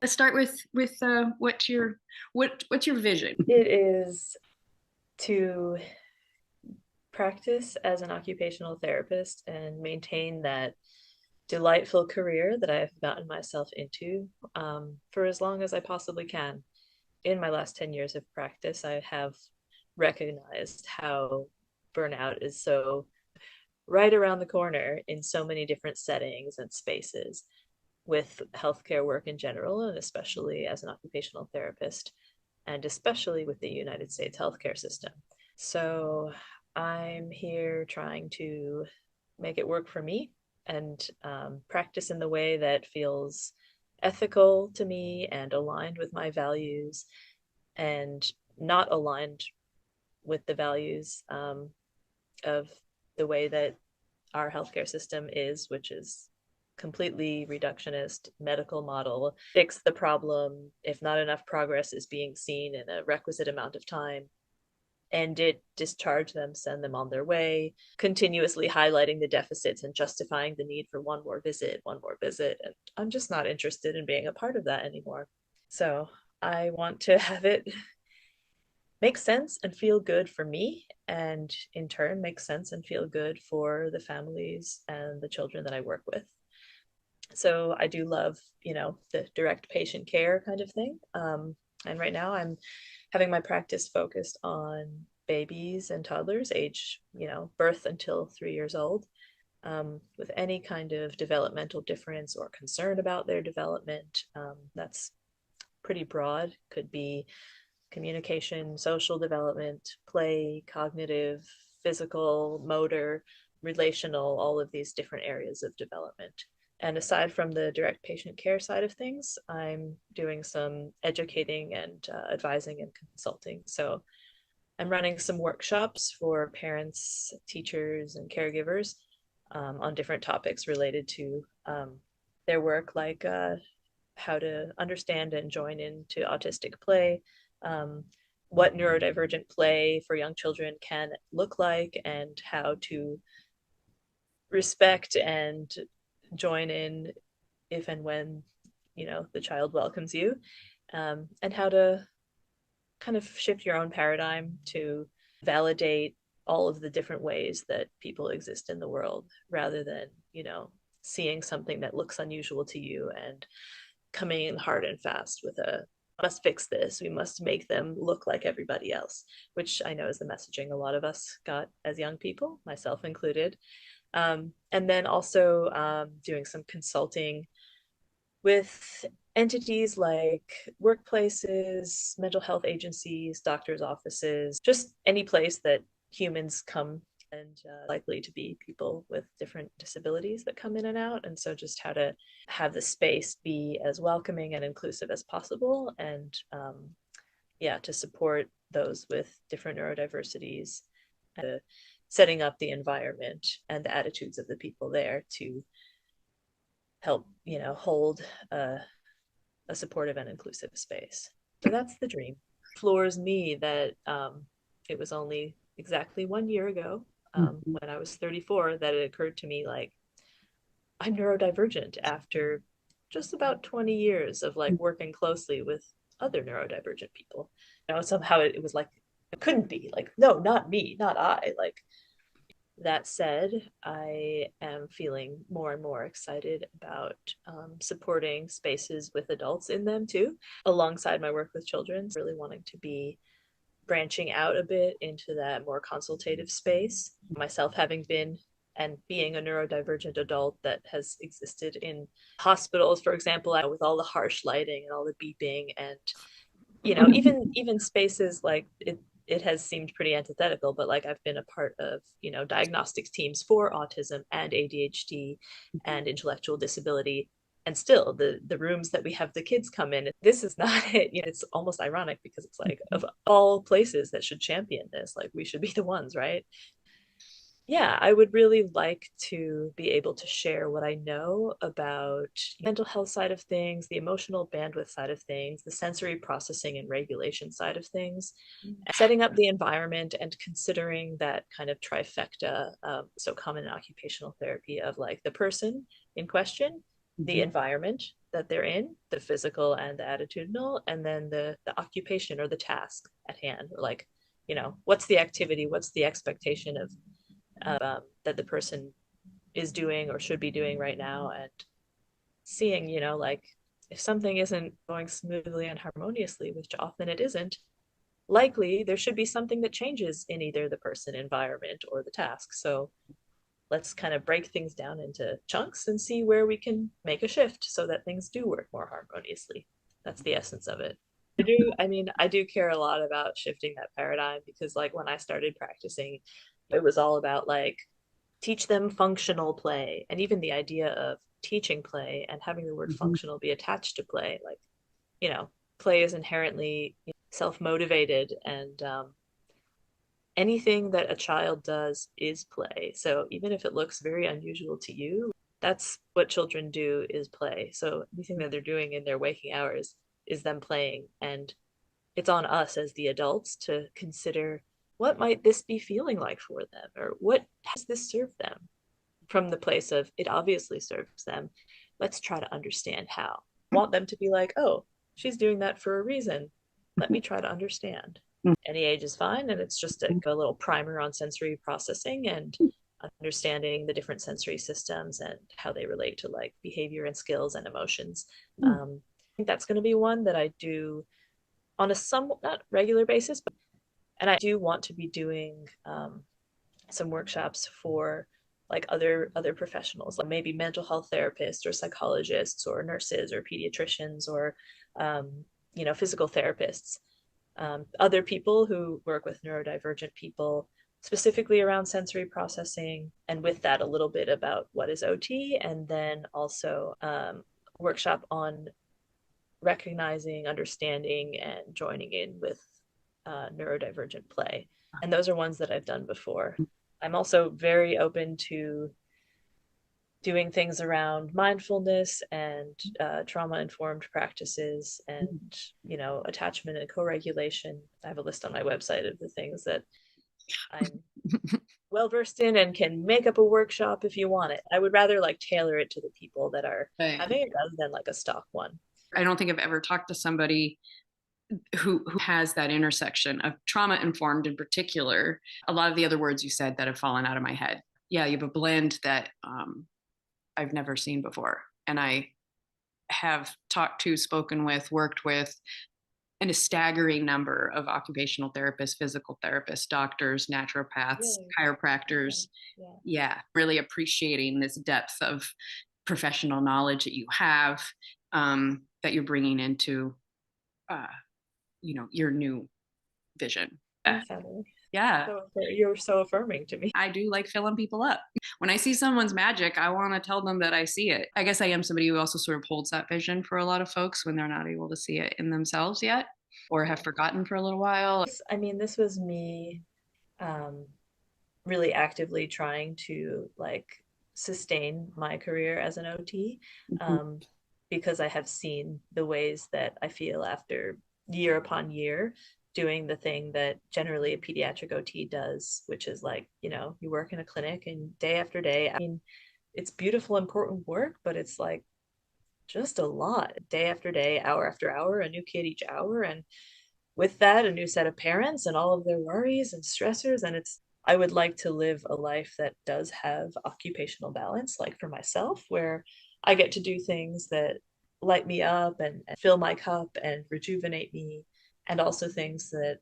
Start with what's your vision? It is to practice as an occupational therapist and maintain that delightful career that I've gotten myself into for as long as I possibly can. In my last 10 years of practice, I have recognized how burnout is so right around the corner in so many different settings and spaces with healthcare work in general, and especially as an occupational therapist, and especially with the United States healthcare system. So I'm here trying to make it work for me and practice in the way that feels ethical to me and aligned with my values and not aligned with the values of the way that our healthcare system is, which is completely reductionist medical model. Fix the problem if not enough progress is being seen in a requisite amount of time. End it, discharge them, send them on their way, continuously highlighting the deficits and justifying the need for one more visit, one more visit. And I'm just not interested in being a part of that anymore. So I want to have it make sense and feel good for me, and in turn, make sense and feel good for the families and the children that I work with. So I do love, the direct patient care kind of thing. And right now I'm having my practice focused on babies and toddlers age, birth until 3 years old, with any kind of developmental difference or concern about their development. That's pretty broad. Could be communication, social development, play, cognitive, physical, motor, relational, all of these different areas of development. And aside from the direct patient care side of things, I'm doing some educating and advising and consulting. So I'm running some workshops for parents, teachers, and caregivers on different topics related to their work, like how to understand and join into autistic play, what neurodivergent play for young children can look like, and how to respect and join in if and when the child welcomes you, and how to kind of shift your own paradigm to validate all of the different ways that people exist in the world, rather than seeing something that looks unusual to you and coming in hard and fast with a must fix this, we must make them look like everybody else, which I know is the messaging a lot of us got as young people, myself included. And then also doing some consulting with entities like workplaces, mental health agencies, doctors' offices, just any place that humans come, and likely to be people with different disabilities that come in and out. And so just how to have the space be as welcoming and inclusive as possible, and yeah, to support those with different neurodiversities, and setting up the environment and the attitudes of the people there to help, hold a supportive and inclusive space. So that's the dream. Floors me that it was only exactly 1 year ago, Mhm. when I was 34, that it occurred to me, like, I'm neurodivergent after just about 20 years of like working closely with other neurodivergent people. Somehow it was like, it couldn't be like, no, not me, not I. Like, that said, I am feeling more and more excited about supporting spaces with adults in them too, alongside my work with children. Really wanting to be branching out a bit into that more consultative space. Myself having been and being a neurodivergent adult that has existed in hospitals, for example, with all the harsh lighting and all the beeping, and even spaces like it has seemed pretty antithetical, but like I've been a part of, diagnostics teams for autism and ADHD and intellectual disability. And still the rooms that we have the kids come in, this is not it. It's almost ironic because it's like, of all places that should champion this, like we should be the ones, right? Yeah, I would really like to be able to share what I know about mental health side of things, the emotional bandwidth side of things, the sensory processing and regulation side of things, setting up the environment and considering that kind of trifecta, so common in occupational therapy, of like the person in question, the Mhm. environment that they're in, the physical and the attitudinal, and then the occupation or the task at hand, or like, what's the activity, what's the expectation of that the person is doing or should be doing right now, and seeing, like if something isn't going smoothly and harmoniously, which often it isn't, likely there should be something that changes in either the person, environment, or the task. So let's kind of break things down into chunks and see where we can make a shift so that things do work more harmoniously. That's the essence of it. I do care a lot about shifting that paradigm, because like when I started practicing, it was all about like teach them functional play, and even the idea of teaching play and having the word functional be attached to play, like, play is inherently self-motivated, and anything that a child does is play. So even if it looks very unusual to you, that's what children do, is play. So anything that they're doing in their waking hours is them playing. And it's on us as the adults to consider, what might this be feeling like for them? Or what has this served them? From the place of, it obviously serves them. Let's try to understand how. I want them to be like, oh, she's doing that for a reason. Let me try to understand. Any age is fine, and it's just a little primer on sensory processing and understanding the different sensory systems and how they relate to like behavior and skills and emotions. I think that's going to be one that I do on a somewhat not regular basis, and I do want to be doing some workshops for like other professionals, like maybe mental health therapists or psychologists or nurses or pediatricians or physical therapists, other people who work with neurodivergent people, specifically around sensory processing, and with that a little bit about what is OT, and then also workshop on recognizing, understanding, and joining in with neurodivergent play. And those are ones that I've done before. I'm also very open to doing things around mindfulness and trauma-informed practices and, attachment and co-regulation. I have a list on my website of the things that I'm well versed in and can make up a workshop if you want it. I would rather like tailor it to the people that are having it rather than like a stock one. I don't think I've ever talked to somebody who has that intersection of trauma informed in particular. A lot of the other words you said that have fallen out of my head. Yeah, you have a blend that I've never seen before. And I have talked to, spoken with, worked with a staggering number of occupational therapists, physical therapists, doctors, naturopaths, really? Chiropractors. Yeah, really appreciating this depth of professional knowledge that you have, that you're bringing into, your new vision. Yeah. So you're so affirming to me. I do like filling people up. When I see someone's magic, I want to tell them that I see it. I guess I am somebody who also sort of holds that vision for a lot of folks when they're not able to see it in themselves yet or have forgotten for a little while. I mean, this was me really actively trying to like sustain my career as an OT, because I have seen the ways that I feel after year upon year doing the thing that generally a pediatric OT does, which is like, you work in a clinic and day after day. I mean, it's beautiful, important work, but it's like just a lot, day after day, hour after hour, a new kid each hour. And with that, a new set of parents and all of their worries and stressors. And I would like to live a life that does have occupational balance, like for myself, where I get to do things that light me up and fill my cup and rejuvenate me, and also things that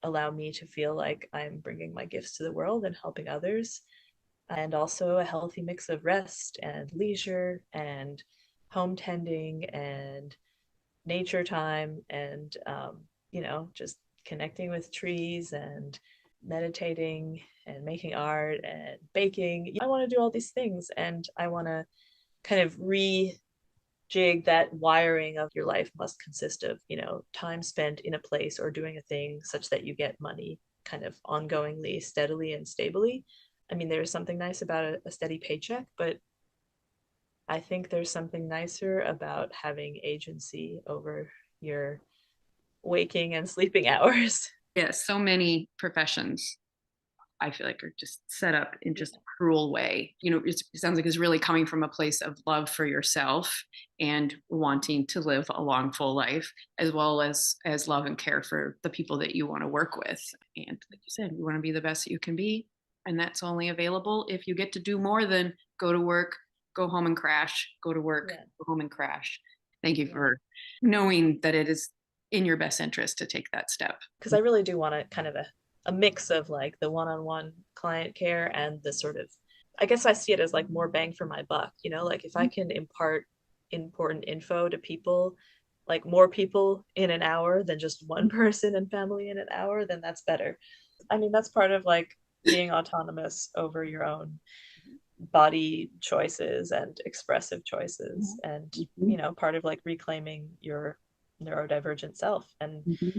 allow me to feel like I'm bringing my gifts to the world and helping others. And also a healthy mix of rest and leisure and home tending and nature time and, just connecting with trees and meditating and making art and baking. I want to do all these things, and I want to kind of jig that wiring of your life must consist of, time spent in a place or doing a thing such that you get money kind of ongoingly, steadily, and stably. I mean, there's something nice about a steady paycheck, but I think there's something nicer about having agency over your waking and sleeping hours. Yeah, so many professions I feel like are just set up in just a cruel way. It sounds like it's really coming from a place of love for yourself and wanting to live a long, full life, as well as love and care for the people that you want to work with. And like you said, you want to be the best that you can be. And that's only available if you get to do more than go to work, go home and crash, go to work, Yeah. go home and crash. Thank you Yeah. for knowing that it is in your best interest to take that step. Because I really do want kind of a mix of like the one-on-one client care and the sort of, I guess I see it as like more bang for my buck, like if I can impart important info to people, like more people in an hour than just one person and family in an hour, then that's better. I mean, that's part of like being autonomous over your own body choices and expressive choices, and Mhm. part of like reclaiming your neurodivergent self. And Mhm.